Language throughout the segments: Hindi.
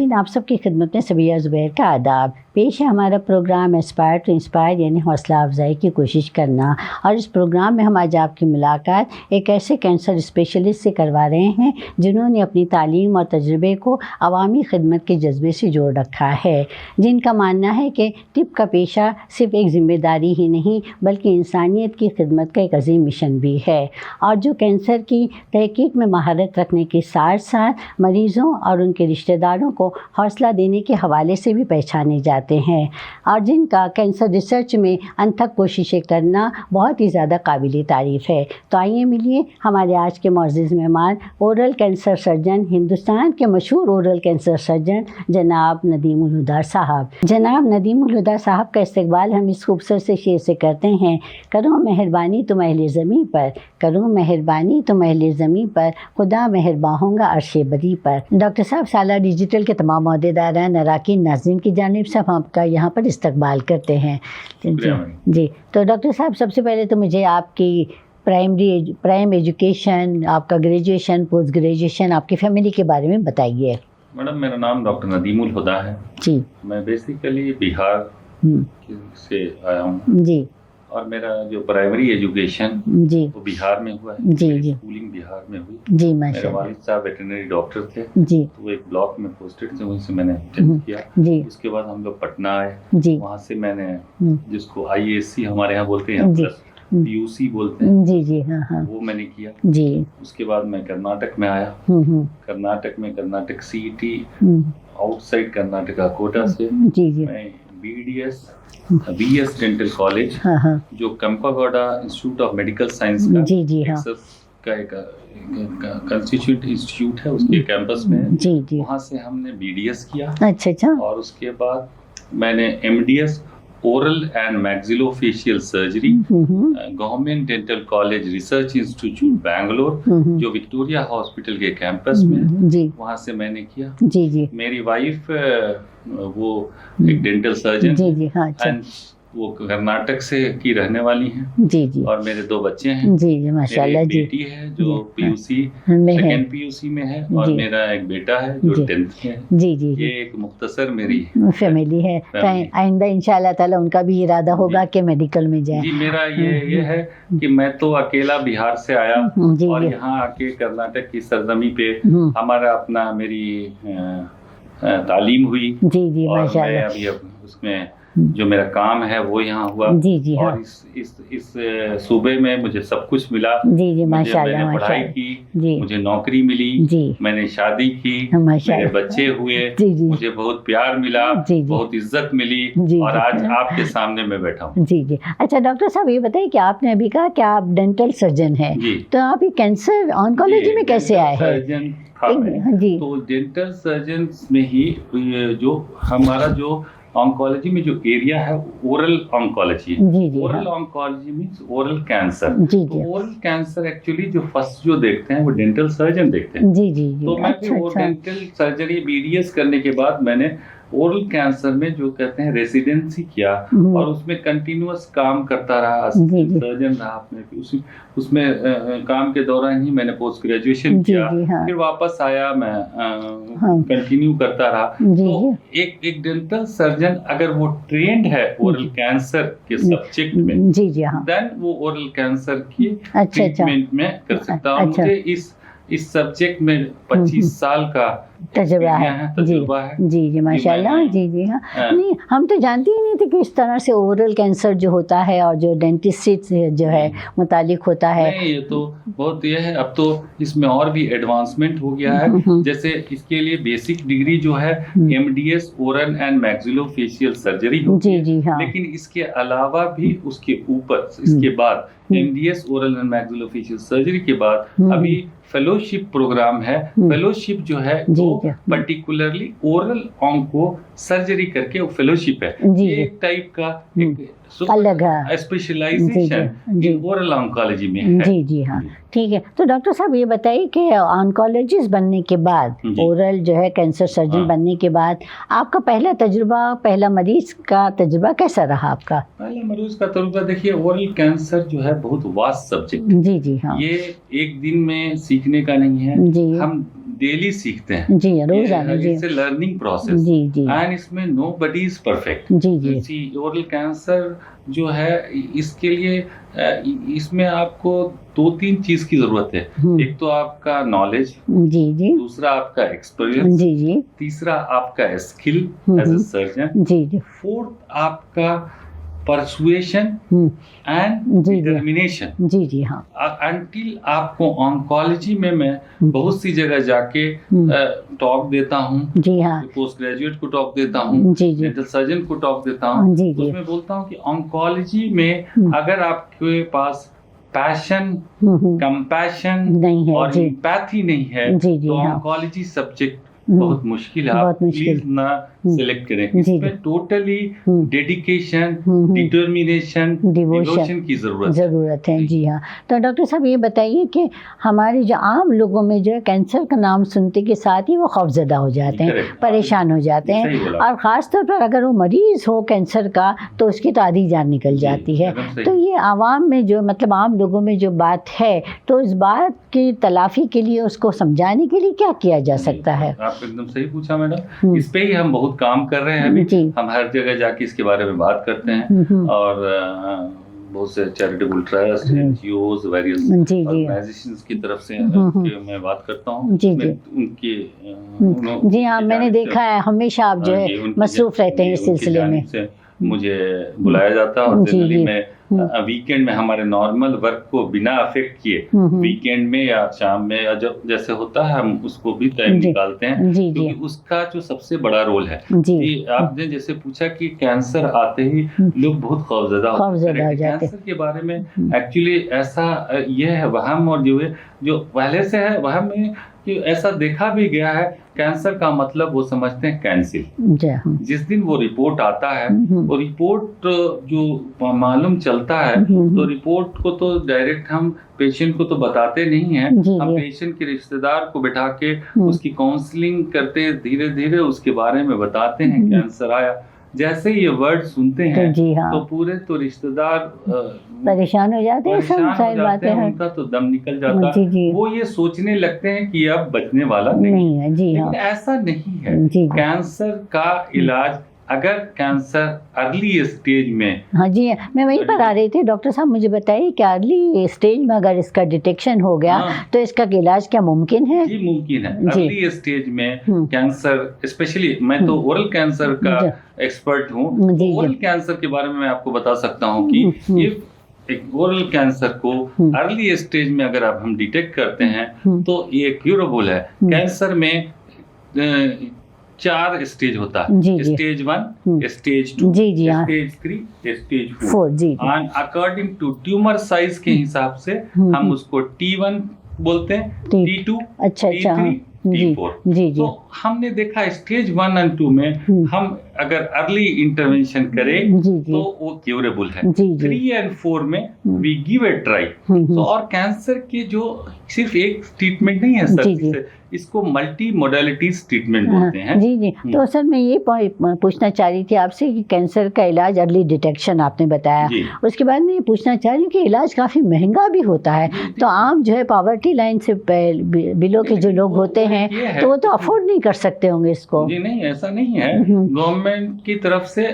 नाज़रीन, आप सबकी खिदमत में सबिया ज़ुबैर का आदाब। पेश है हमारा प्रोग्राम एस्पायर टू इंस्पायर, यानी हौसला अफजाई की कोशिश करना। और इस प्रोग्राम में हम आज आपकी मुलाकात एक ऐसे कैंसर स्पेशलिस्ट से करवा रहे हैं जिन्होंने अपनी तालीम और तजुर्बे को अवामी खिदमत के जज्बे से जोड़ रखा है, जिनका मानना है कि तिब का पेशा सिर्फ़ एक ज़िम्मेदारी ही नहीं बल्कि इंसानियत की खिदमत का एक अजीम मिशन भी है, और जो कैंसर की तहकीक में महारत रखने के साथ साथ मरीज़ों और उनके रिश्तेदारों को हौसला देने के हवाले से भी पहचाने जाते हैं, और जिनका कैंसर रिसर्च में अनथक कोशिशें करना बहुत ही ज़्यादा काबिल तारीफ़ है। तो आइए मिलिए हमारे आज के मुअज़्ज़िज़ मेहमान, ओरल कैंसर सर्जन, हिंदुस्तान के मशहूर ओरल कैंसर सर्जन जनाब नदीम उल हुदा साहब। जनाब नदीम उल हुदा साहब का इस्तकबाल हम इस खूबसूरत से शेर से करते हैं, करो मेहरबानी तुम अहले ज़मीं पर, करो मेहरबानी तुम अहले ज़मीं पर, खुदा मेहरबान होगा अर्शे बरी पर। डॉक्टर साहब, साला डिजिटल के तमाम अहदेदारान, अराकीन, नाज़रीन की जानिब से हम आपका यहाँ पर इस्तकबाल करते हैं। जी, तो डॉक्टर साहब, सबसे पहले तो मुझे आपकी प्राइम एजुकेशन, आपका ग्रेजुएशन, पोस्ट ग्रेजुएशन, आपकी फैमिली के बारे में बताइए। मैडम, मेरा नाम डॉक्टर नदीम उल हुदा है जी। मैं बेसिकली बिहार से आया हूँ जी, और मेरा जो प्राइमरी एजुकेशन जी वो बिहार में हुआ है जी जी। स्कूलिंग बिहार में हुई जी। मेरे वालिद साहब वेटरनरी डॉक्टर थे जी, तो वो एक ब्लॉक में पोस्टेड थे, वहीं से मैंने टेंथ किया जी। उसके बाद हम लोग पटना आए जी, वहाँ से मैंने जिसको IASC हमारे यहाँ बोलते हैं प्लस PUC बोलते हैं जी जी, हाँ हाँ, वो मैंने किया जी। उसके बाद मैं कर्नाटक में आया, कर्नाटक में कर्नाटक CET आउटसाइड कर्नाटका कोटा से जी जी, मैं BS डेंटल कॉलेज जो कंपागोडा इंस्टीट्यूट ऑफ मेडिकल साइंस का जी जी, हाँ, का एक कंस्टिट्यूट इंस्टीट्यूट है, उसके कैंपस में जी जी, वहाँ से हमने BDS किया। अच्छा अच्छा। और उसके बाद मैंने MDS oral and maxillofacial surgery government dental college research institute Bangalore जो विक्टोरिया हॉस्पिटल के कैंपस में जी, वहाँ से मैंने किया जी जी। मेरी वाइफ वो एक डेंटल सर्जन जी जी, हाँ, एंड वो कर्नाटक से की रहने वाली हैं जी जी, और मेरे 2 बच्चे हैं जी जी, माशाल्लाह जी। बेटी है जो PUC सेकंड PUC में है, और मेरा एक बेटा है जो 10th में है जी जी। ये एक मुख्तसर मेरी फैमिली है। आइंदा इंशाल्लाह ताला उनका भी इरादा होगा कि मेडिकल में जाए जी। मेरा ये है कि मैं तो अकेला बिहार से आया और यहाँ आके कर्नाटक की सरजमी पे हमारा अपना मेरी तालीम हुई जी जी, माशाल्लाह। अभी उसमें जो मेरा काम है वो यहाँ हुआ जी जी, और हाँ। इस सूबे में मुझे सब कुछ मिला जी जी, माशाल्लाह। मैंने पढ़ाई की जी, मुझे नौकरी मिली जी, मैंने शादी की, मेरे बच्चे हुए जी जी, मुझे बहुत प्यार मिला जी जी, बहुत इज्जत मिली जी, और आज आपके सामने मैं बैठा हूँ जी जी। अच्छा डॉक्टर साहब, ये बताइए कि आपने अभी कहा कि आप डेंटल सर्जन हैं, तो आप ये कैंसर ऑन्कोलॉजी में कैसे आए हैं जी? तो डेंटल सर्जन में ही जो हमारा जो ऑन्कोलॉजी में जो एरिया है ओरल ऑन्कोलॉजी है। Oral oncology means oral cancer. तो ओरल कैंसर एक्चुअली जो फर्स्ट जो देखते हैं वो डेंटल सर्जन देखते हैं जी जी। तो मैं भी वो डेंटल सर्जरी BDS करने के बाद मैंने ओरल कैंसर में जो कहते हैं रेसिडेंसी किया, और उसमें कंटिन्यूअस काम करता रहा, सर्जन रहा अपने उसमें काम के दौरान ही मैंने पोस्ट ग्रेजुएशन किया हाँ। फिर वापस आया, मैं कंटिन्यू करता रहा। तो एक डेंटल सर्जन अगर वो ट्रेंड है ओरल कैंसर के सब्जेक्ट में जी जी, हाँ, देन वो ओरल कैंसर की ट्रीटमेंट में कर सकता हूँ। मुझे इस सब्जेक्ट में 25 साल का तजुर्बा है जी जी, माशाल्लाह जी जी, हाँ। नहीं, हम तो जानते ही नहीं थे कि इस तरह से ओरल कैंसर जो होता है और जो डेंटिस्ट से जो है मुतालिक होता है। नहीं, ये तो बहुत ये है, अब तो इसमें और भी एडवांसमेंट हो गया है। जैसे इसके लिए बेसिक डिग्री जो है MDS oral and maxillofacial surgery जी जी, हाँ। लेकिन इसके अलावा भी उसके ऊपर इसके बाद MDS oral and maxillofacial surgery के बाद अभी फेलोशिप प्रोग्राम है। फेलोशिप जो है वो पर्टिकुलरली ओरल ऑन्को सर्जरी करके वो फेलोशिप है, एक टाइप का एक अलग स्पेशलाइजेशन इन ओरल ऑन्कोलॉजी में है जी जी, हाँ। ठीक है, तो डॉक्टर साहब ये बताइए कि ऑन्कोलॉजिस्ट बनने के बाद, ओरल जो है कैंसर सर्जन बनने के बाद आपका पहला तजुर्बा, पहला मरीज का तजुर्बा कैसा रहा आपका? पहला मरीज का तजुर्बा, देखिए ओरल कैंसर जो है बहुत वास्ट सब्जेक्ट जी जी, हाँ। ये एक दिन में सीखने का नहीं है जी। हम डेली सीखते हैं जी, रोजाना जी, इससे लर्निंग प्रोसेस जी जी, एंड इसमें नोबडी इज परफेक्ट जी जी, ओरल कैंसर जो है इसके लिए इसमें आपको 2-3 चीज की जरूरत है। एक तो आपका नॉलेज, जी जी, दूसरा आपका एक्सपीरियंस, जी जी, तीसरा आपका स्किल एज अ सर्जन, जी जी, फोर्थ आपका परसुएशन एंड डिटर्मिनेशन। जी जी, हाँ, अंटिल आपको ऑन्कोलॉजी में मैं बहुत सी जगह जाके टॉक देता हूँ, जी हाँ, पोस्ट ग्रेजुएट को टॉक देता हूँ, जी जी, डेंटल सर्जन को टॉक देता हूँ, जी जी, उसमें बोलता हूँ कि ऑन्कोलॉजी में अगर आपके पास पैशन, कंपैशन नहीं है, और जी, एम्पैथी नहीं है, जी जी, तो हाँ, ऑन्कोलॉजी सब्जेक्ट बहुत मुश्किल है। आप प्लीज ना सिलेक्ट करें। इसमें टोटली डेडिकेशन, डिटर्मिनेशन, डिवोशन की जरूरत है। जी हाँ। तो डॉक्टर साहब ये बताइए कि हमारे जो आम लोगों में जो है कैंसर का नाम सुनते के साथ ही वो खौफजदा हो जाते हैं, परेशान हो जाते हैं, और ख़ास तौर पर अगर वो मरीज़ हो कैंसर का तो उसकी तो आधी जान निकल जाती है। तो ये आवाम में जो मतलब आम लोगों में जो बात है, तो इस बात की तलाफ़ी के लिए उसको समझाने के लिए क्या किया जा सकता है? आप एकदम सही पूछा मैडम। इस पे ही हम बहुत काम कर रहे हैं अभी। हम हर जगह जाके इसके बारे में बात करते हैं और बहुत से charitable trust, NGOs, various organisations की तरफ से मैं बात करता हूँ। उनके जी हाँ, मैंने देखा है हमेशा आप जो है मसरूफ रहते हैं इस सिलसिले में। मुझे बुलाया जाता है और जनरली मैं वीकेंड में हमारे नॉर्मल वर्क को बिना अफेक्ट किए वीकेंड में या शाम में या जब जैसे होता है हम उसको भी टाइम निकालते हैं, क्योंकि उसका जो सबसे बड़ा रोल है कि आपने जैसे पूछा कि कैंसर आते ही लोग बहुत खौफजदा हो कैंसर के बारे में। एक्चुअली ऐसा ये है वहम, और जो पहले से है वहम में कि ऐसा देखा भी गया है, कैंसर का मतलब वो समझते हैं कैंसिल। जिस दिन वो रिपोर्ट आता है, वो रिपोर्ट जो मालूम चलता है, तो रिपोर्ट को तो डायरेक्ट हम पेशेंट को तो बताते नहीं हैं, हम पेशेंट के रिश्तेदार को बैठा के उसकी काउंसलिंग करते, धीरे धीरे उसके बारे में बताते हैं कैंसर आया। जैसे ये वर्ड सुनते हैं तो पूरे तो रिश्तेदार परेशान हो जाते हैं, उनका तो दम निकल जाता है। वो ये सोचने लगते हैं कि अब बचने वाला नहीं है। लेकिन ऐसा नहीं है। कैंसर का इलाज अगर कैंसर अर्ली स्टेज में, हाँ जी, मैं वहीं पर आ रही थी। डॉक्टर साहब मुझे बताइए कि अर्ली स्टेज में अगर इसका डिटेक्शन हो गया तो इसका इलाज क्या मुमकिन है? जी मुमकिन है। अर्ली स्टेज में कैंसर, स्पेशली मैं तो ओरल कैंसर का एक्सपर्ट हूँ, तो ओरल कैंसर के बारे में मैं आपको बता सकता हूँ कि एक ओरल कैंसर को अर्ली स्टेज में अगर आप हम डिटेक्ट करते हैं तो ये क्यूरेबल है। कैंसर में 4 स्टेज होता है, stage 1, stage 2, stage 3, stage 4। And according to tumour size के हिसाब से हम उसको T1 बोलते हैं, T2, T3, T4। तो हमने देखा स्टेज 1 और 2 में हम अगर अर्ली इंटरवेंशन करें तो वो क्यूरेबल है। 3 और 4 में वी गिव ए ट्राई। तो और कैंसर के जो सिर्फ एक ट्रीटमेंट नहीं है सर, इसको मल्टी मोडालिटीज ट्रीटमेंट बोलते हैं। जी। तो सर मैं ये पूछना चाह रही थी आपसे कि कैंसर का इलाज अर्ली डिटेक्शन आपने बताया, उसके बाद मैं ये पूछना चाह रही हूँ कि इलाज काफ़ी महंगा भी होता है। तो आम जो है पॉवर्टी लाइन से बिलो के जो लोग होते हैं तो वो तो अफोर्ड नहीं कर सकते होंगे इसको। जी नहीं, ऐसा नहीं है। गवर्नमेंट की तरफ से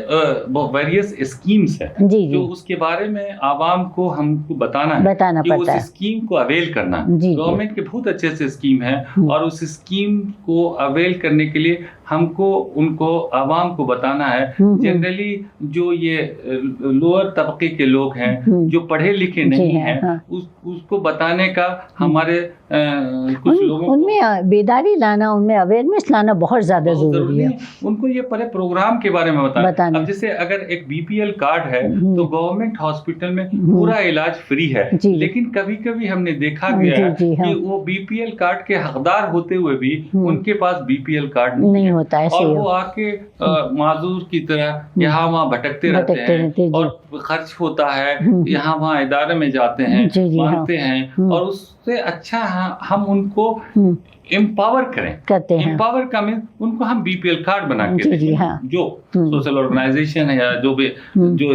वेरियस स्कीम्स है जो उसके बारे में आवाम को हमको बताना पड़ता है, उस स्कीम को अवेल करना। गवर्नमेंट के बहुत अच्छे से स्कीम है और उस स्कीम को अवेल करने के लिए हमको उनको आवाम को बताना है। जनरली जो ये लोअर तबके के लोग हैं जो पढ़े लिखे नहीं हैं, उसको बताने का हमारे कुछ लोगों उनमें बेदारी लाना, उनमें अवेयरनेस लाना बहुत ज़्यादा जरूरी है। उनको ये पूरे प्रोग्राम के बारे में बताना। अब जैसे अगर एक BPL कार्ड है तो गवर्नमेंट हॉस्पिटल में पूरा इलाज फ्री है, लेकिन कभी कभी हमने देखा गया कि वो BPL कार्ड के हकदार होते हुए भी उनके पास BPL कार्ड नहीं होता है, और वो आके माजूर की तरह यहाँ वहाँ भटकते रहते हैं और खर्च होता है, यहाँ वहाँ इदारे में जाते हैं, मांगते हैं, और उससे अच्छा हम उनको एम्पावर करते हैं। एम्पावर का मीन उनको हम BPL कार्ड बना के दें, जो सोशल ऑर्गेनाइजेशन है या जो भी जो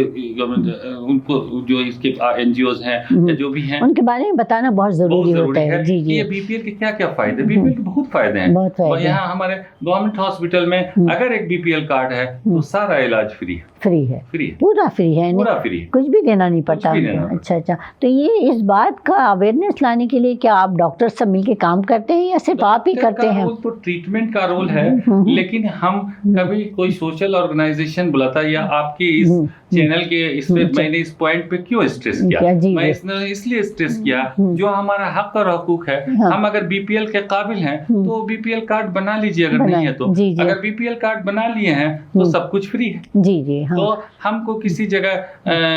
उनको जो इसके NGOs हैं या जो भी हैं, उनके बारे में बताना बहुत जरूरी होता है। जी जी, ये BPL के क्या क्या फायदे, BPL के बहुत फायदे हैं। यहाँ हमारे गवर्नमेंट हॉस्पिटल में अगर एक BPL कार्ड है तो सारा इलाज फ्री है, पूरा फ्री है, कुछ भी देना नहीं पड़ता। अच्छा, तो ये इस बात का अवेयरनेस लाने के लिए क्या आप डॉक्टर सब मिलके काम करते हैं या सिर्फ आप ही करते हैं? तो ट्रीटमेंट का रोल है, लेकिन हम कभी कोई सोशल ऑर्गेनाइजेशन बुलाता है या आपके इस चैनल के इसमें मैंने इस पॉइंट पे क्यों स्ट्रेस किया, मैं इसलिए स्ट्रेस किया जो हमारा हक और हकूक है। हम अगर BPL के काबिल हैं तो BPL कार्ड बना लीजिए, अगर नहीं है तो अगर BPL कार्ड बना लिए हैं तो सब कुछ फ्री है। जी जी, तो हमको किसी जगह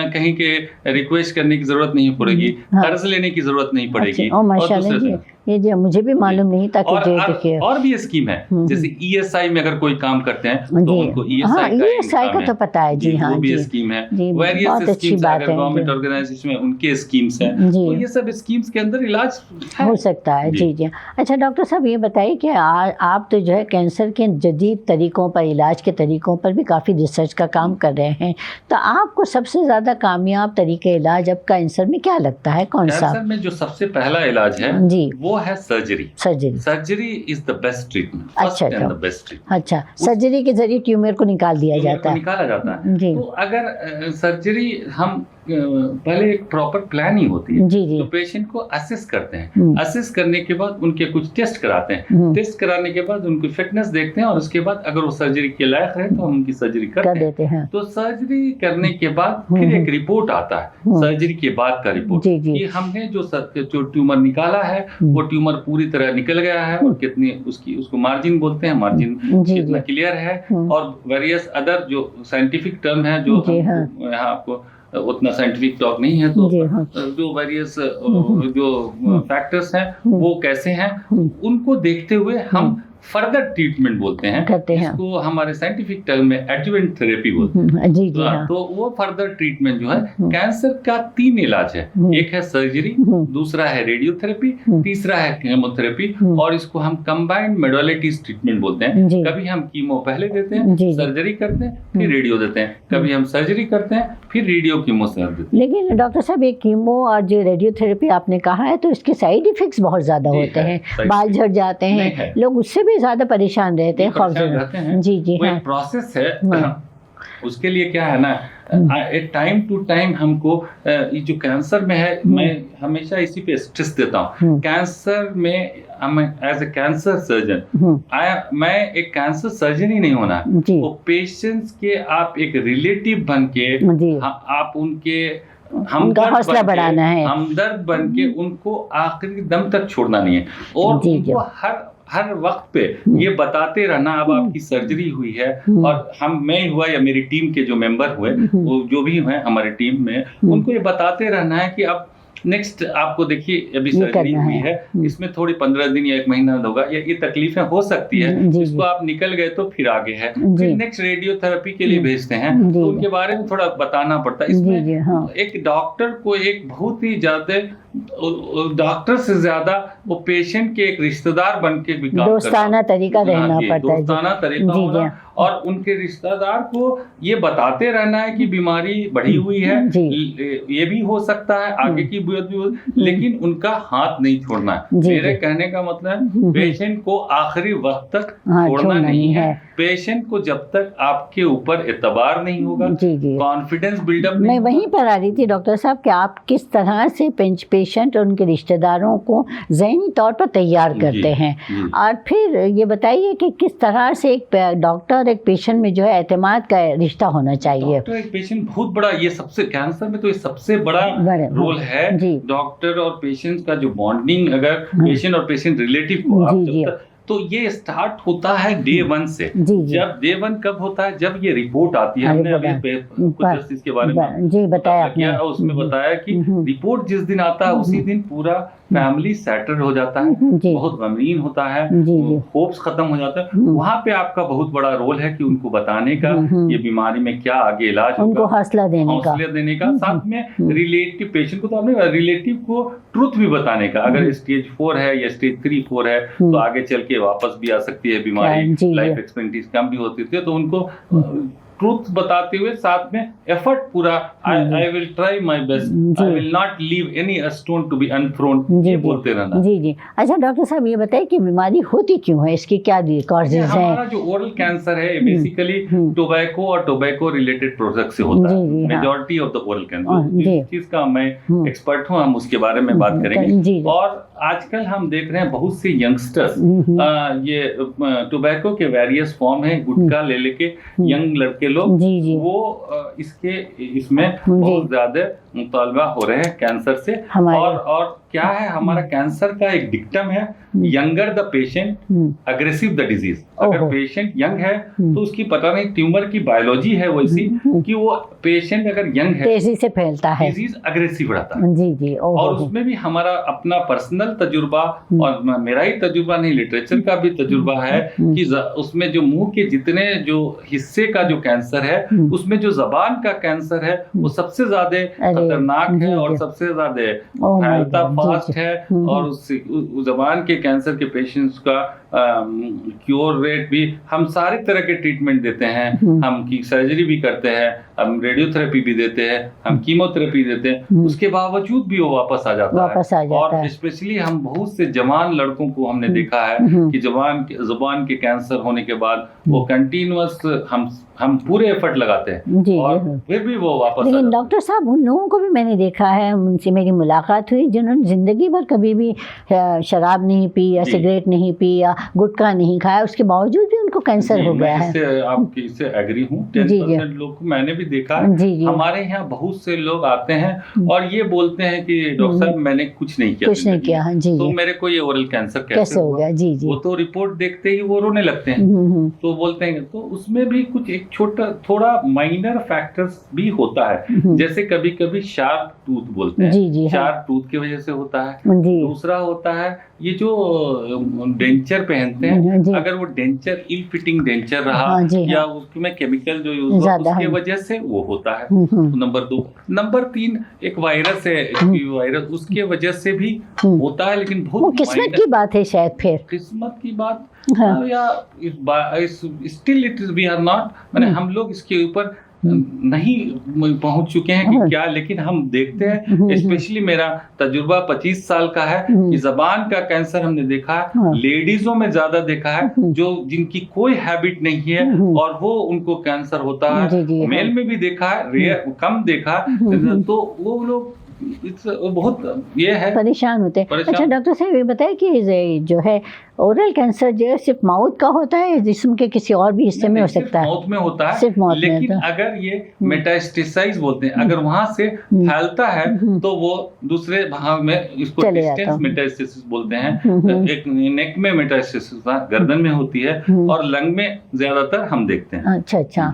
कहीं के रिक्वेस्ट करने की जरूरत नहीं पड़ेगी, कर्ज लेने की जरूरत नहीं पड़ेगी। ये जो मुझे भी मालूम नहीं था कि और भी स्कीम है, जैसे ESI में अगर कोई काम करते हैं तो उनको ESI का तो पता है। जी हाँ, वो भी स्कीम है, वेरियस स्कीम्स अगर गवर्नमेंट ऑर्गेनाइजेशन में उनके स्कीम्स हैं तो ये सब स्कीम्स के अंदर इलाज हो सकता है। जी जी, अच्छा डॉक्टर साहब ये बताइए कि आप तो जो है कैंसर के जदीद तरीकों पर, इलाज के तरीकों पर भी काफ़ी रिसर्च का काम कर रहे हैं, तो आपको सबसे ज़्यादा कामयाब तरीके इलाज अब कैंसर में क्या लगता है, कौन सा? कैंसर में जो सबसे पहला इलाज है जी वो है surgery. Surgery is the best treatment. अच्छा, सर्जरी के जरिए ट्यूमर को निकाला जाता है जी। तो अगर सर्जरी हम पहले एक प्रॉपर प्लानिंग होती है, तो पेशेंट को असेस करते हैं, असेस करने के बाद उनके कुछ टेस्ट कराते हैं, टेस्ट कराने के बाद उनकी फिटनेस देखते हैं और उसके बाद अगर वो सर्जरी के लायक है तो हम उनकी सर्जरी कर देते हैं। तो सर्जरी करने के बाद फिर एक रिपोर्ट आता है, सर्जरी के बाद का रिपोर्ट कि हमने जो ट्यूमर निकाला है वो ट्यूमर पूरी तरह निकल गया है और कितनी उसको मार्जिन बोलते हैं, मार्जिन कितना क्लियर है, और वेरियस अदर जो साइंटिफिक टर्म है जो यहाँ आपको उतना साइंटिफिक टॉक नहीं है, तो जो वेरियस जो फैक्टर्स हैं वो कैसे हैं उनको देखते हुए हम फर्दर ट्रीटमेंट बोलते हैं, इसको हमारे साइंटिफिक टर्म में एडजुवेंट थेरेपी बोलते हैं। जी जी, तो वो फर्दर ट्रीटमेंट जो है, कैंसर का 3 इलाज है, एक है सर्जरी, दूसरा है रेडियोथेरेपी, तीसरा है केमोथेरेपी, और इसको हम कंबाइंड मोडालिटीज ट्रीटमेंट बोलते हैं। कभी हम कीमो पहले देते हैं, सर्जरी करते हैं, फिर रेडियो देते हैं, कभी हम सर्जरी करते हैं फिर रेडियो कीमो देते हैं। लेकिन डॉक्टर साहब एक कीमो और जो रेडियोथेरेपी आपने कहा है तो इसके साइड इफेक्ट्स बहुत ज्यादा होते हैं, बाल झड़ जाते हैं, लोग उससे ज्यादा परेशान रहते हैं। जी जी, वो एक प्रोसेस है। उसके लिए क्या है ना, टाइम टू टाइम हमको ये जो कैंसर में है, मैं हमेशा इसी पे स्ट्रेस देता हूँ, कैंसर में एज ए कैंसर सर्जन मैं एक कैंसर सर्जन ही नहीं होना, वो पेशेंट्स के आप एक रिलेटिव बन के आप उनके हौसला बढ़ाना है, हमदर्द बन के उनको आखिरी दम तक छोड़ना नहीं है, और उनको हर वक्त पे ये बताते रहना अब आपकी सर्जरी हुई है, और मैं हुआ या मेरी टीम के जो मेंबर हुए वो जो भी हैं हमारी टीम में, उनको ये बताते रहना है कि अब नेक्स्ट आपको देखिए अभी सर्जरी हुई है, इसमें थोड़ी 15 दिन या 1 महीना होगा, या ये तकलीफें हो सकती है, इसको आप निकल गए तो फिर आगे है, फिर नेक्स्ट रेडियोथेरेपी के लिए भेजते हैं, तो उनके बारे में थोड़ा बताना पड़ता है। इसमें एक डॉक्टर को एक बहुत ही ज्यादा, डॉक्टर से ज्यादा वो पेशेंट के एक रिश्तेदार बन के भी काम दोस्ताना तरीका रहना पड़ता है, दोस्ताना तरीका होना, और उनके रिश्तेदार को ये बताते रहना है कि बीमारी बढ़ी हुई है, ये भी हो सकता है, आगे की भी हो, लेकिन उनका हाथ नहीं छोड़ना है। मेरे कहने का मतलब पेशेंट को आखिरी वक्त तक छोड़ना नहीं है, पेशेंट को जब तक आपके ऊपर एतबार नहीं होगा, कॉन्फिडेंस बिल्डअप नहीं। मैं वहीं पर आ रही थी डॉक्टर साहब कि आप किस तरह से पेशेंट और उनके रिश्तेदारों को ज़हनी तौर पर तैयार करते हैं, और फिर ये बताइए कि किस तरह से एक डॉक्टर एक पेशेंट में जो है एतमाद का रिश्ता होना चाहिए। डॉक्टर एक पेशेंट बहुत बड़ा, ये सबसे कैंसर में तो ये सबसे बड़ा रोल है, डॉक्टर और पेशेंट का जो बॉन्डिंग, अगर पेशेंट और पेशेंट रिलेटिव को आप तो ये स्टार्ट होता है डे 1 से। जब डे 1 कब होता है, जब ये रिपोर्ट आती है, हमने अभी कुछ इसके बारे में बताया किया, उसमें बताया कि रिपोर्ट जिस दिन आता है उसी दिन पूरा फैमिली सेटल हो जाता है, बहुत गमगीन होता है, होप्स खत्म हो जाता है। वहाँ पे आपका बहुत बड़ा रोल है कि उनको बताने का ये बीमारी में क्या आगे इलाज होगा, उनको हौसला देने का, साथ में रिलेटिव पेशेंट को तो आपने रिलेटिव को ट्रुथ भी बताने का, अगर स्टेज 4 है या स्टेज 3-4 है तो आगे चल के वापस भी आ सकती है बीमारी, लाइफ एक्सपेक्टेंसी कम भी होती है, तो उनको ट्रूथ बताते हुए साथ में एफर्ट पूरा, I will try my best, I will not leave any stone to be unthrown, ये बोलते रहना। जी। अच्छा डॉक्टर साहब ये बताइए कि बीमारी होती क्यों है, इसकी क्या कॉजेज है? हमारा जो ओरल कैंसर है बेसिकली टोबैको और टोबैको रिलेटेड प्रोडक्ट से होता है, majority of the oral cancer. जिस चीज का मैं एक्सपर्ट हूँ, हम उसके बारे में बात करेंगे। और आजकल हम देख रहे हैं बहुत से यंगस्टर्स ये टोबैको के वेरियस फॉर्म है, गुटखा ले लेके यंग लड़के लोग वो इसमें बहुत ज्यादा मुतालबा हो रहे हैं कैंसर से। और क्या है, हमारा कैंसर का एक डिक्टम है, younger the patient aggressive the disease. अगर पेशेंट यंग है तो उसकी पता नहीं ट्यूमर की बायोलॉजी है वैसी कि वो पेशेंट अगर यंग है तेजी से फैलता है, डिजीज अग्रेसिव रहता है। जी। और उसमें भी हमारा अपना पर्सनल तजुर्बा, और मेरा ही तजुर्बा नहीं, लिटरेचर का भी तजुर्बा है कि उसमें जो मुंह के जितने जो हिस्से का जो कैंसर है, उसमें जो जबान का कैंसर है वो सबसे ज्यादा खतरनाक है और सबसे ज्यादा फैलता फास्ट है। और उस जबान के कैंसर के पेशेंट्स का क्योर रेट भी, हम सारे तरह के ट्रीटमेंट देते हैं, हम की सर्जरी भी करते हैं, हम रेडियोथेरेपी भी देते हैं, हम कीमोथेरेपी देते हैं, उसके बावजूद भी वो वापस आ जाता है। और स्पेशली हम बहुत से जवान लड़कों को हमने देखा है कि जुबान के कैंसर होने के बाद वो कंटिन्यूअस हम पूरे एफर्ट लगाते हैं और फिर भी वो वापस। लेकिन डॉक्टर साहब उन लोगों को भी मैंने देखा है, उनसे मेरी मुलाकात हुई जिन्होंने जिंदगी भर कभी भी शराब नहीं पी या सिगरेट नहीं पी या गुटखा नहीं खाया, उसके बावजूद भी उनको कैंसर हो गया है। आपकी इससे एग्री हूँ। 10% लोग को मैंने भी देखा है। हमारे यहाँ बहुत से लोग आते हैं और ये बोलते हैं कि डॉक्टर साहब मैंने कुछ नहीं किया जी, तो मेरे को ये ओरल कैंसर कैसे हो गया। जी। वो तो रिपोर्ट देखते ही वो रोने लगते हैं। तो बोलते हैं, तो उसमें भी कुछ एक छोटा थोड़ा माइनर फैक्टर्स भी होता है, जैसे कभी कभी शार्प टूथ बोलते हैं, शार्प टूथ की वजह से होता है। दूसरा होता है ये जो डेंचर पहनते हैं, अगर वो डेंचर इल फिटिंग डेंचर रहा या उसमें केमिकल जो यूज हुआ उसके वजह से वो होता है। तो नंबर 2। नंबर 3 एक वायरस है, वायरस उसके वजह से भी होता है, लेकिन बहुत किस्मत की बात है शायद, फिर किस्मत की बात या still it is we are not, माने हम लोग इसके ऊपर नहीं पहुंच चुके हैं कि क्या, लेकिन हम देखते हैं, स्पेशली मेरा तजुर्बा 25 साल का है कि जबान का कैंसर हमने देखा है, लेडीजों में ज्यादा देखा है जो जिनकी कोई हैबिट नहीं है और वो उनको कैंसर होता है। मेल में भी देखा है, रेयर कम देखा, तो वो लोग बहुत ये है परेशान होते हैं। अच्छा डॉक्टर साहब ये बताएं कि जो है ओरल कैंसर जो है सिर्फ माउथ का होता है, जिस्म के किसी और भी हिस्से में हो सकता है? माउथ में होता है, सिर्फ माउथ लेकिन में अगर ये मेटास्टेसाइज बोलते हैं, अगर वहां से फैलता है तो वो दूसरे भाग में, इसको डिस्टेंस मेटास्टेसिस बोलते हैं। एक नेक में मेटास्टेसिस गर्दन में होती है और लंग में ज्यादातर हम देखते हैं। अच्छा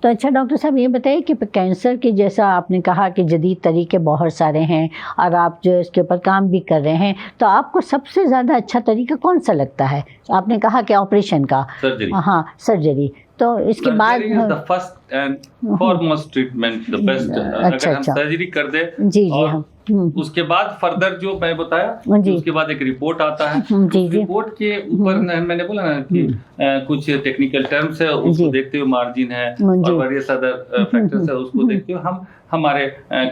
तो अच्छा डॉक्टर साहब ये बताइए कि कैंसर की, जैसा आपने कहा कि जदीद तरीके बहुत सारे हैं और आप जो इसके ऊपर काम भी कर रहे हैं, तो आपको सबसे ज़्यादा अच्छा तरीका कौन सा लगता है? आपने कहा कि ऑपरेशन का, सर्जरी, तो इसके बाद first and foremost treatment, the best. अगर हम सर्जरी कर दे और उसके बाद फर्दर जो मैं बताया, उसके बाद एक रिपोर्ट आता है। रिपोर्ट के ऊपर मैंने बोला ना कि कुछ टेक्निकल टर्म्स है, उसको देखते हुए मार्जिन है और वेरियस अदर फैक्टर्स है, उसको देखते हुए हम हमारे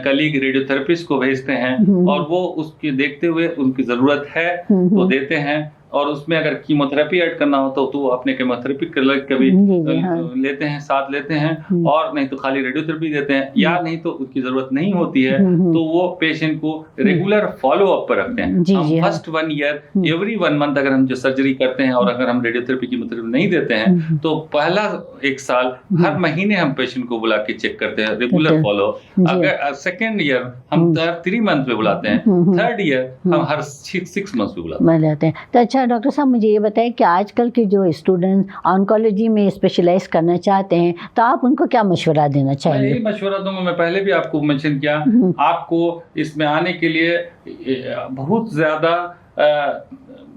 कलीग रेडियोथेरेपिस्ट को भेजते हैं और वो उसके देखते हुए उनकी जरूरत है तो देते हैं। और उसमें अगर कीमोथेरेपी ऐड करना हो तो वो अपने कीमोथेरेपी कभी लेते हैं, साथ लेते हैं, और नहीं तो खाली रेडियोथेरेपी देते हैं, या नहीं तो उसकी जरूरत नहीं होती है तो वो पेशेंट को रेगुलर फॉलो अप पर रखते हैं। हम फर्स्ट 1 ईयर एवरी 1 मंथ अगर हम जो सर्जरी करते हैं और अगर हम रेडियोथेरेपी कीमोथेरेपी नहीं देते हैं तो पहला 1 साल हर महीने हम पेशेंट को बुला के चेक करते हैं, रेगुलर फॉलो। अगर सेकेंड ईयर हम 3 मंथ पे बुलाते हैं, थर्ड ईयर हम हर 6 मंथ पे बुलाते हैं। तो अच्छा डॉक्टर साहब मुझे ये बताएं कि आजकल के जो स्टूडेंट ऑन्कोलॉजी में स्पेशलाइज करना चाहते हैं तो आप उनको क्या मशवरा देना चाहेंगे? मैं यही मशवरा दूंगा, मैं पहले भी आपको मेंशन किया, आपको इसमें आने के लिए बहुत ज्यादा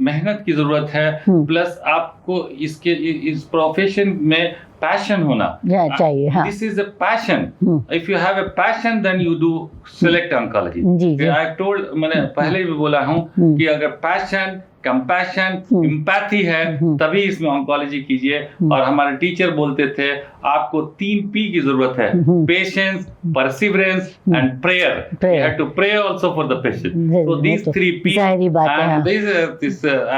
मेहनत की जरूरत है, प्लस आपको इस प्रोफेशन में पैशन होना चाहिए। This is a passion, if you have a passion then you do select oncology. I told, मैंने पहले भी बोला हूँ कि अगर पैशन कंपैशन, एम्पैथी है, तभी इसमें ऑन्कोलॉजी कीजिए। और हमारे टीचर बोलते थे आपको 3 P की जरूरत है, patience, perseverance and prayer. You have to pray also for the patient. So these 3 P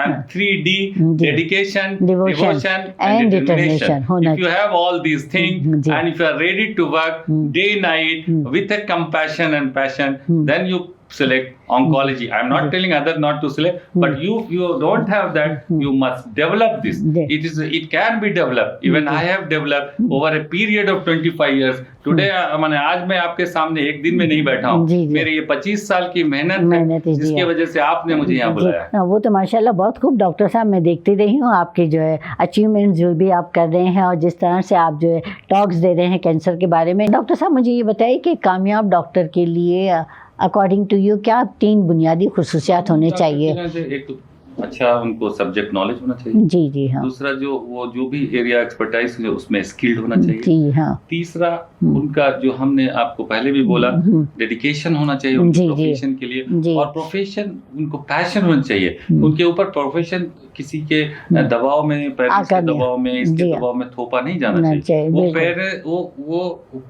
and 3D, dedication, devotion and determination. If you have all these things and if you are ready to work day night with a compassion and passion, then you select oncology. I am not telling others not to select, but you don't have that, you must develop this. It can be developed. Even I have developed over a period of 25 years. Today मैंने आज मैं आपके सामने एक दिन में नहीं बैठा हूँ, मेरी ये 25 साल की मेहनत है, जिसकी वजह से आपने मुझे यहाँ बुलाया। वो तो माशाल्लाह बहुत खूब डॉक्टर साहब, मैं देखती रही हूँ आपके जो है अचीवमेंट जो भी आप कर रहे हैं और जिस तरह से आप जो है टॉक्स दे रहे हैं कैंसर के बारे में। डॉक्टर साहब मुझे ये बताइए कि कामयाब डॉक्टर के लिए अकॉर्डिंग टू यू क्या 3 बुनियादी खुसूसियात होने चाहिए? एक अच्छा उनको सब्जेक्ट नॉलेज होना चाहिए। जी जी हाँ। दूसरा जो भी एरिया एक्सपर्टाइज है उसमें स्किल्ड होना चाहिए। जी हाँ। तीसरा उनका जो हमने आपको पहले भी बोला डेडिकेशन होना चाहिए उनके प्रोफेशन के लिए, और प्रोफेशन उनको पैशन होना चाहिए उनके ऊपर। प्रोफेशन किसी के दबाव में, पेरेंट्स के दबाव में, इसके दबाव में थोपा नहीं जाना चाहिए। वो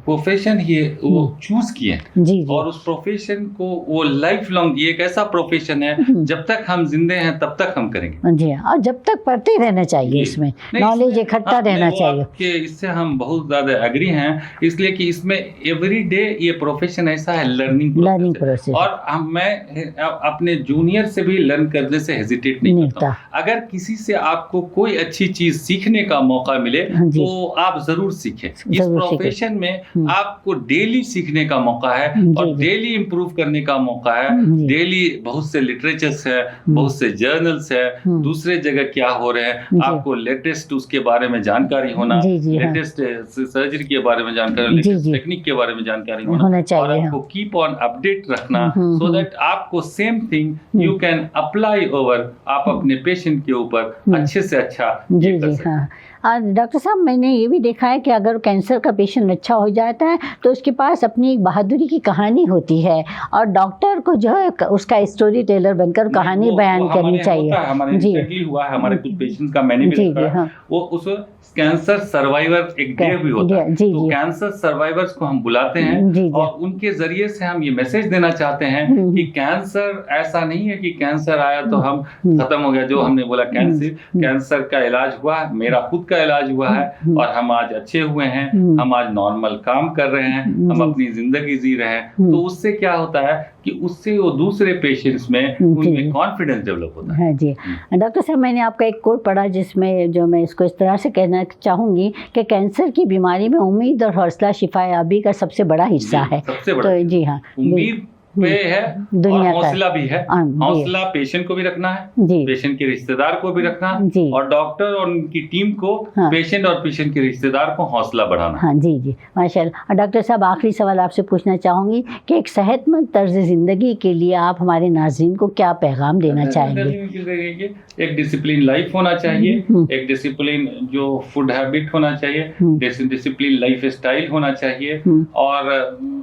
प्रोफेशन ही वो चूज किए और उस प्रोफेशन को वो लाइफ लॉन्ग, ये एक ऐसा प्रोफेशन है जब तक हम जिंदे हैं तब तक हम करेंगे। जी और जब तक पढ़ते रहना चाहिए, इसमें नॉलेज इकट्ठा रहना चाहिए। इससे हम बहुत ज्यादा एग्री हैं, इसलिए कि इसमें एवरी डे ये प्रोफेशन ऐसा है लर्निंग प्रोसेस। और मैं अपने जूनियर से भी लर्न करने से हेजिटेट नहीं करता। अगर किसी से आपको कोई अच्छी चीज सीखने का मौका मिले तो आप जरूर सीखें। इस प्रोफेशन में आपको डेली सीखने का मौका है और डेली इम्प्रूव करने का मौका है। डेली बहुत से लिटरेचर्स है, बहुत से जर्नल्स है, दूसरे जगह क्या हो रहे हैं, आपको लेटेस्ट उसके बारे में जानकारी होना, लेटेस्ट सर्जरी के बारे में जानकारी, लेटेस्ट टेक्निक के बारे में जानकारी होना चाहिए, और आपको कीप ऑन अपडेट रखना सो दैट आपको same thing you can apply over, आप अपने पेशेंट के ऊपर अच्छे से अच्छा कर सकते। डॉक्टर साहब मैंने ये भी देखा है कि अगर कैंसर का पेशेंट अच्छा हो जाता है तो उसके पास अपनी एक बहादुरी की कहानी होती है और डॉक्टर को जो है उसका स्टोरी टेलर बनकर कहानी बयान करनी चाहिए। जी हुआ है हमारे कुछ पेशेंट्स का, मैंने भी देखा है। वो उस कैंसर सर्वाइवर एक डे भी होता है, तो कैंसर सर्वाइवर्स को हम बुलाते हैं और उनके जरिए से हम ये मैसेज देना चाहते हैं कि कैंसर ऐसा नहीं है कि कैंसर आया तो हम खत्म हो गया। जो हमने बोला कैंसर का इलाज हुआ, मेरा खुद का इलाज हुआ है और हम आज अच्छे हुए हैं, हम आज नॉर्मल काम कर रहे हैं, हम अपनी जिंदगी जी रहे हैं। तो उससे क्या होता है कि उससे वो दूसरे पेशेंट्स में उनमें कॉन्फिडेंस डेवलप होता है। जी डॉक्टर साहब मैंने आपका एक कोट पढ़ा जिसमें जो मैं इसको इस तरह से कहना चाहूंगी कि कैंसर की बीमारी में उम्मीद और हौसला शिफायाबी का सबसे बड़ा हिस्सा है। सबसे बड़ा तो जी हाँ, उम्मीद पे है और हौसला भी है। हौसला पेशेंट को भी रखना है, पेशेंट के रिश्तेदार को भी रखना है, और डॉक्टर और उनकी टीम को पेशेंट और पेशेंट के रिश्तेदार को हौसला बढ़ाना। हाँ जी जी माशाल्लाह। और डॉक्टर साहब आखिरी सवाल आपसे पूछना चाहूँगी कि एक सेहतमंद तर्ज ज़िंदगी के लिए आप हमारे नाज़रीन को क्या पैगाम देना चाहेंगे? एक डिसिप्लिन लाइफ होना चाहिए, एक डिसिप्लिन जो फूड हैबिट होना चाहिए, डिसिप्लिन लाइफ स्टाइल होना चाहिए, और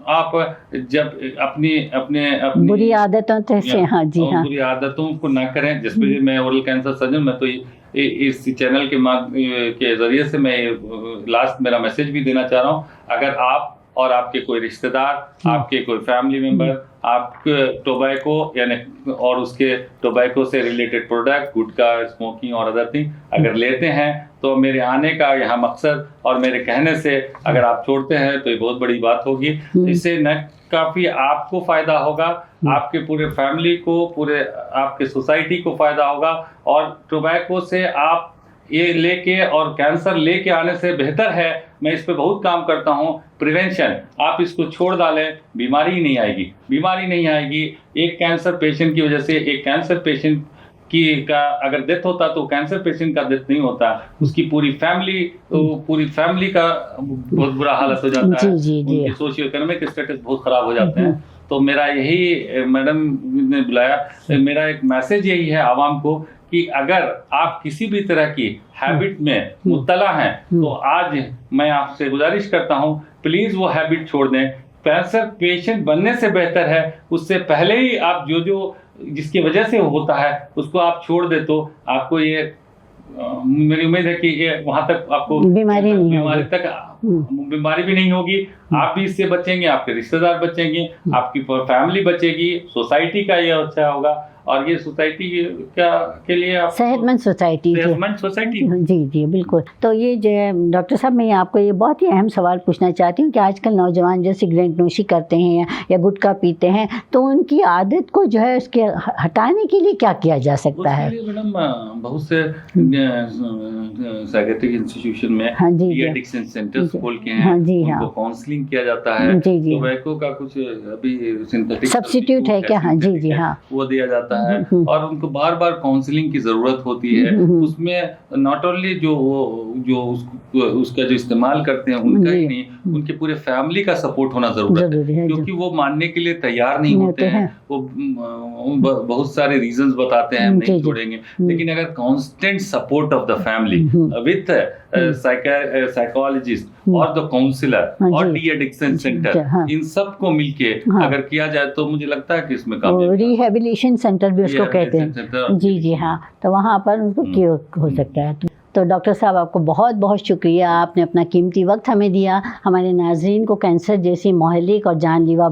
आप जब अपनी बुरी आदतों से बुरी आदतों को ना करें। जैसे मैं ओरल कैंसर सर्जन, मैं तो इस चैनल के जरिए से मैं लास्ट मेरा मैसेज भी देना चाह रहा हूँ। अगर आप और आपके कोई रिश्तेदार, आपके कोई फैमिली मेंबर आप टोबैको यानी और उसके टोबैको से रिलेटेड प्रोडक्ट, गुटखा, स्मोकिंग और अदर थिंग अगर लेते हैं तो मेरे आने का यहाँ मकसद और मेरे कहने से अगर आप छोड़ते हैं तो ये बहुत बड़ी बात होगी। इससे न काफ़ी आपको फ़ायदा होगा, आपके पूरे फैमिली को, पूरे आपके सोसाइटी को फ़ायदा होगा। और टोबैको से आप ये लेके और कैंसर लेके आने से बेहतर है, मैं इस पे बहुत काम करता हूँ, प्रिवेंशन। आप इसको छोड़ डालें, बीमारी नहीं आएगी। एक कैंसर पेशेंट की वजह से, एक कैंसर पेशेंट का अगर डेथ होता तो कैंसर पेशेंट का डेथ नहीं होता, उसकी पूरी फैमिली का बहुत बुरा हालत हो जाता है, उनकी सोशियो इकोनॉमिक स्टेटस बहुत खराब हो जाते हैं। तो मेरा यही, मैडम ने बुलाया, मेरा एक मैसेज यही है आवाम को कि अगर आप किसी भी तरह की हैबिट में मुब्तला हैं तो आज मैं आपसे गुजारिश करता हूं प्लीज़ वो हैबिट छोड़ दें, कैंसर पेशेंट बनने से बेहतर है उससे पहले ही आप जो जिसकी वजह से होता है उसको आप छोड़ दे तो आपको ये मेरी उम्मीद है कि ये वहां तक आपको बीमारी भी नहीं होगी, आप भी इससे बचेंगे, आपके रिश्तेदार बचेंगे, आपकी फैमिली बचेगी, सोसाइटी का ये अच्छा होगा और ये सोसाइटी के लिए आप सेहतमंद सोसाइटी जी जी बिल्कुल। तो ये जो डॉक्टर साहब मैं आपको ये बहुत ही अहम सवाल पूछना चाहती हूँ कि आजकल नौजवान जो सिगरेट नोशी करते हैं या गुटखा पीते हैं तो उनकी आदत को जो है उसके हटाने के लिए क्या किया जा सकता है? मैडम बहुत से साइकियाट्रिक इंस्टीट्यूशन में एडिक्शन सेंटर्स खोल के हैं, उनको काउंसलिंग किया जाता है, टोबैको का कुछ अभी सिंथेटिक सब्स्टिट्यूट है क्या? हाँ जी जी हाँ, वो दिया जाता है और उनको बार बार काउंसलिंग की जरूरत होती है। उसमें नॉट ओनली जो उसका जो इस्तेमाल करते हैं उनका ही नहीं, उनके पूरे फैमिली का सपोर्ट होना जरूरी है, क्योंकि वो मानने के लिए तैयार नहीं होते हैं। वो बहुत सारे रीजंस बताते हैं हम नहीं छोड़ेंगे, लेकिन अगर constant support of the family with psychologist और द काउंसलर और डी एडिक्शन सेंटर, इन सब को मिलके अगर किया जाए तो मुझे लगता है कि इसमें रिहेबिलिटेशन सेंटर भी उसको कहते हैं जी जी हाँ, तो वहाँ पर उनको क्योर हो सकता है। तो डॉक्टर साहब आपको बहुत बहुत शुक्रिया, आपने अपना कीमती वक्त हमें दिया। हमारे नाज़रीन को कैंसर जैसी मोहलिक और जानलेवा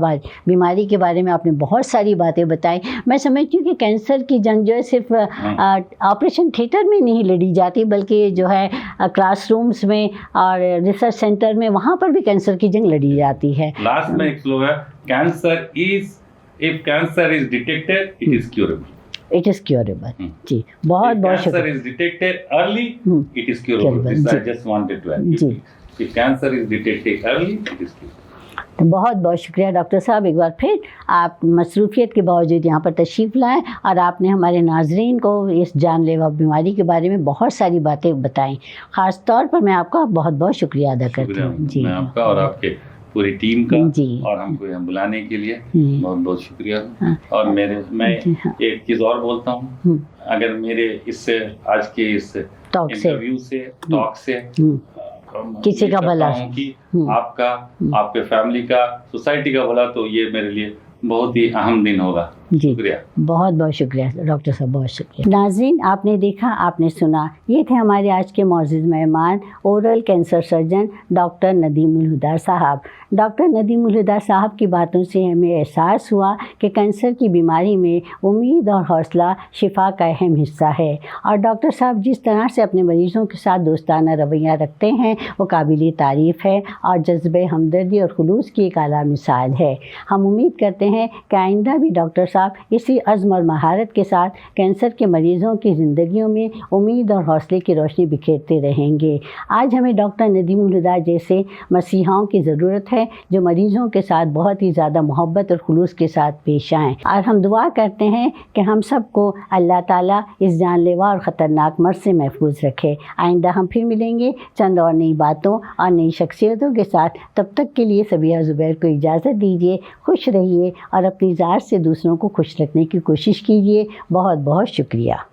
बीमारी के बारे में आपने बहुत सारी बातें बताई। मैं समझती हूँ कि कैंसर की जंग जो है सिर्फ ऑपरेशन थिएटर में नहीं लड़ी जाती, बल्कि जो है क्लासरूम्स में और रिसर्च सेंटर में वहाँ पर भी कैंसर की जंग लड़ी जाती है। लास्ट में एक स्लोगन है, cancer is if cancer is detected it is curable. It is curable जी, बहुत बहुत शुक्रिया। Cancer is detected early it is curable. I just wanted to add जी, if cancer is detected early it is curable. तो बहुत बहुत शुक्रिया डॉक्टर साहब, एक बार फिर आप मसरूफियत के बावजूद यहाँ पर तशरीफ़ लाएँ और आपने हमारे नाजरीन को इस जानलेवा बीमारी के बारे में बहुत सारी बातें बताई। ख़ास तौर पर मैं आपका बहुत बहुत शुक्रिया अदा करती हूँ जी, मैं आपका और आपके पूरी टीम का और हमको यहाँ बुलाने के लिए बहुत बहुत शुक्रिया। और मैं एक चीज़ और बोलता हूँ, अगर मेरे इससे आज के इस इंटरव्यू से टॉक से किसी का भला कि आपका, आपके फैमिली का, सोसाइटी का भला, तो ये मेरे लिए बहुत ही अहम दिन होगा जी। शुक्रिया, बहुत बहुत शुक्रिया डॉक्टर साहब, बहुत शुक्रिया। नाज़रीन, आपने देखा, आपने सुना, ये थे हमारे आज के मौजूद मेहमान, oral cancer surgeon doctor Nadeem ul Huda साहब। डॉक्टर नदीम उल हुदा साहब की बातों से हमें एहसास हुआ कि कैंसर की बीमारी में उम्मीद और हौसला शिफा का अहम हिस्सा है, और डॉक्टर साहब जिस तरह से अपने मरीज़ों के साथ दोस्ताना रवैया रखते हैं वो काबिल तारीफ़ है और जज्बे हमदर्दी और खुलूस की एक आला मिसाल है। हम उम्मीद करते हैं कि आइंदा भी डॉक्टर साहब इसी अज़्म और महारत के साथ कैंसर के मरीज़ों की ज़िंदगियों में उम्मीद और हौसले की रोशनी बिखेरते रहेंगे। आज हमें डॉक्टर नदीम उल हुदा जैसे मसीहाओं की ज़रूरत है जो मरीज़ों के साथ बहुत ही ज़्यादा मोहब्बत और खुलूस के साथ पेश आएँ, और हम दुआ करते हैं कि हम सबको अल्लाह ताला इस जानलेवा और ख़तरनाक मर्ज़ से महफूज रखे। आइंदा हम फिर मिलेंगे चंद और नई बातों और नई शख्सियतों के साथ। तब तक के लिए सबिया ज़ुबैर को इजाज़त दीजिए। खुश रहिए और अपनी ज़ात से दूसरों को खुश रखने की कोशिश कीजिए। बहुत बहुत शुक्रिया।